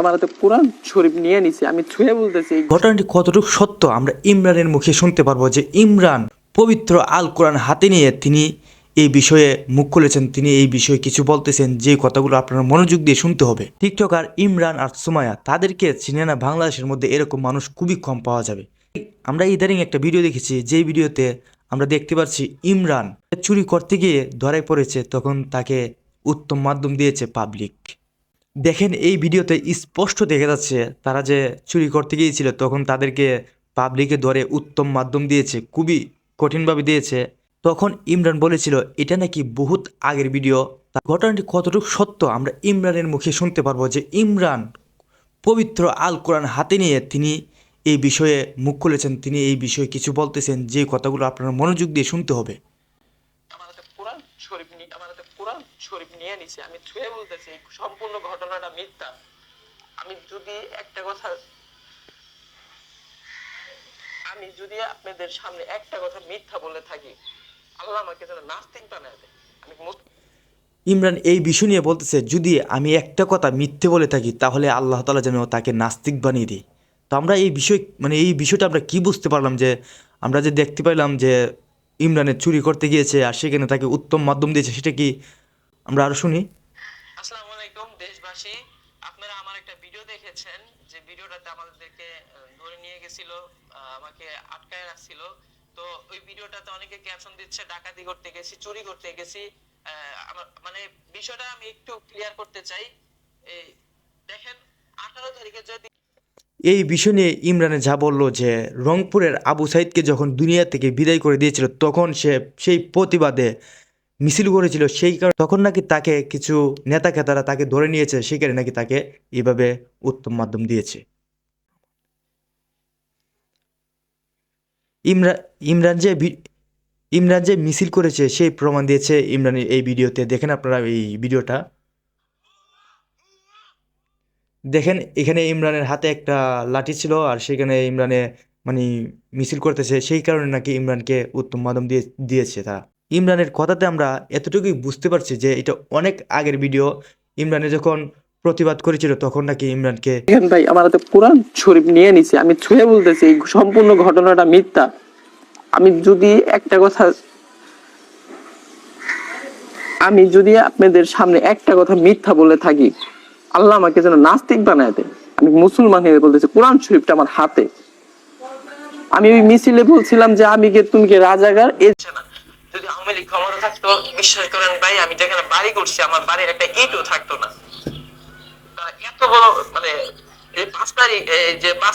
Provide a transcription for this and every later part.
আমার হাতে কোরআন শরীফ নিয়ে নিছি, আমি ছুঁয়ে বলতেছি ঘটনাটি কতটুকু সত্য আমরা ইমরানের মুখে শুনতে পারবো যে ইমরান পবিত্র আল কোরআন হাতে নিয়ে তিনি এই বিষয়ে মুখ খুলেছেন, তিনি এই বিষয়ে কিছু বলতেছেন, যে কথাগুলো আপনারা মনোযোগ দিয়ে শুনতে হবে। টিকটকার ইমরান আর সুমাইয়া তাদেরকে চিনে না, বাংলাদেশের মধ্যে এরকম মানুষ খুবই কম পাওয়া যাবে। আমরা ইদানিং একটা ভিডিও দেখেছি, যেই ভিডিওতে আমরা দেখতে পাচ্ছি ইমরান চুরি করতে গিয়ে ধরায় পড়েছে, তখন তাকে উত্তম মাধ্যম দিয়েছে পাবলিক। দেখেন এই ভিডিওতে স্পষ্ট দেখা যাচ্ছে তারা যে চুরি করতে গিয়েছিল তখন তাদেরকে পাবলিকে ধরে উত্তম মাধ্যম দিয়েছে, খুবই কঠিনভাবে দিয়েছে। তখন ইমরান বলেছিল এটা নাকি বহুত আগের ভিডিও। ঘটনাটি কতটুকু সত্য আমরা ইমরানের মুখে শুনতে পারবো যে ইমরান পবিত্র আল কোরআন হাতে নিয়ে তিনি এই বিষয়ে মুখ খুলেছেন, তিনি এই বিষয়ে কিছু বলতেছেন, যে কথাগুলো আপনারা মনোযোগ দিয়ে শুনতে হবে। আমার হাতে কোরআন শরীফ নিয়ে নিছি, আমি ছুঁয়ে বলতেছি সম্পূর্ণ ঘটনাটা মিথ্যা। আমি যদি আপনাদের সামনে একটা কথা মিথ্যা বলে থাকি, আল্লাহ আমাকে যেন নাস্তিক বানায় দেয়। ইমরান এই বিষয় নিয়ে বলতেছে যদি আমি একটা কথা মিথ্যে বলে থাকি তাহলে আল্লাহ তাআলা যেন তাকে নাস্তিক বানিয়ে দিই। তো আমরা এই বিষয় এই বিষয়টা আমরা কি বুঝতে পারলাম, যে আমরা যে দেখতে পাইলাম যে ইমরানের চুরি করতে গিয়েছে আর সেখানে তাকে উত্তম মাধ্যম দিয়েছে, সেটা কি আমরা আরো শুনি। আসসালামু আলাইকুম দেশবাসী, আপনারা আমার একটা ভিডিও দেখেছেন, যে ভিডিওটাতে আমাদেরকে ধরে নিয়ে গেছিল, আমাকে আটকায় রাখছিল। তো ওই ভিডিওটাতে অনেকে ক্যাপশন দিচ্ছে ডাকাতি করতে গেছি, চুরি করতে গেছি। মানে বিষয়টা আমি একটু ক্লিয়ার করতে চাই। এই দেখেন 18 তারিখে যদি এই বিষয় নিয়ে ইমরানে যা বলল যে রংপুরের আবু সাইদকে যখন দুনিয়া থেকে বিদায় করে দিয়েছিল তখন সে সেই প্রতিবাদে মিছিল করেছিল, সেই কারণে তখন নাকি তাকে কিছু নেতা খেতারা তাকে ধরে নিয়েছে, সেখানে নাকি তাকে এইভাবে উত্তম মাধ্যম দিয়েছে। ইমরান ইমরান যে ইমরান যে মিছিল করেছে সেই প্রমাণ দিয়েছে ইমরানের এই ভিডিওতে। দেখেন আপনারা এই ভিডিওটা দেখেন, এখানে ইমরানের হাতে একটা লাঠি ছিল আর সেখানে ইমরানে মানে মিছিল করতেছে, সেই কারণে নাকি ইমরানকে উত্তম মাধ্যম দিয়েছে তারা। ইমরানের কথাতে আমরা এতটুকুই বুঝতে পারছি যে এটা অনেক আগের ভিডিও। ইমরানে যখন প্রতিবাদ করেছিল তখন নাকি ইমরানকে ভাই আমার হাতে কোরআন শরীফ নিয়ে নিছি, আমি ছুঁয়ে বলতেছি এই সম্পূর্ণ ঘটনাটা মিথ্যা। আমি যদি আপনাদের সামনে একটা কথা মিথ্যা বলে থাকি, আল্লাহ আমাকে যেন নাস্তিক বানায় দেয়। আমি মুসলমান হয়ে বলতেছি, কোরআন শরীফটা আমার হাতে। আমি ওই মিছিলে বলছিলাম যে তুমি কি রাজাকার না। যদি আওয়ামী লীগ ক্ষমতা থাকতো, বিশ্বাস করেন ভাই, আমি যেখানে বাড়ি করছি আমার বাড়ির একটা ইটও থাকতো না। এত বড় মানে এই 5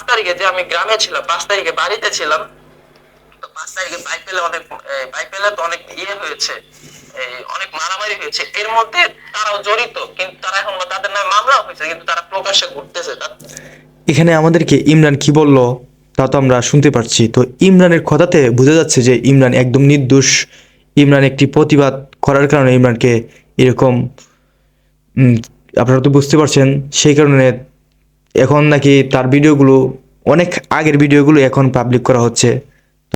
তারিখে যে আমি গ্রামে ছিলাম, 5 তারিখে বাড়িতে ছিলাম, তো 5 তারিখে বাইক পেলে তো অনেক হয়েছে, অনেক মারামারি হয়েছে। এর মধ্যে তারাও জড়িত, কিন্তু তারা এখন তাদের নামে মামলা হয়েছে, কিন্তু তারা প্রকাশ্যে ঘুরতেছে। এখানে আমাদেরকে ইমরান কি বলল তা তো আমরা শুনতে পারছি। তো ইমরানের কথাতে বোঝা যাচ্ছে যে ইমরান একদম নির্দোষ। ইমরান একটি প্রতিবাদ করার কারণে ইমরানকে এরকম আপনারা তো বুঝতে পারছেন, সেই কারণে এখন নাকি তার ভিডিওগুলো অনেক আগের ভিডিওগুলো এখন পাবলিক করা হচ্ছে।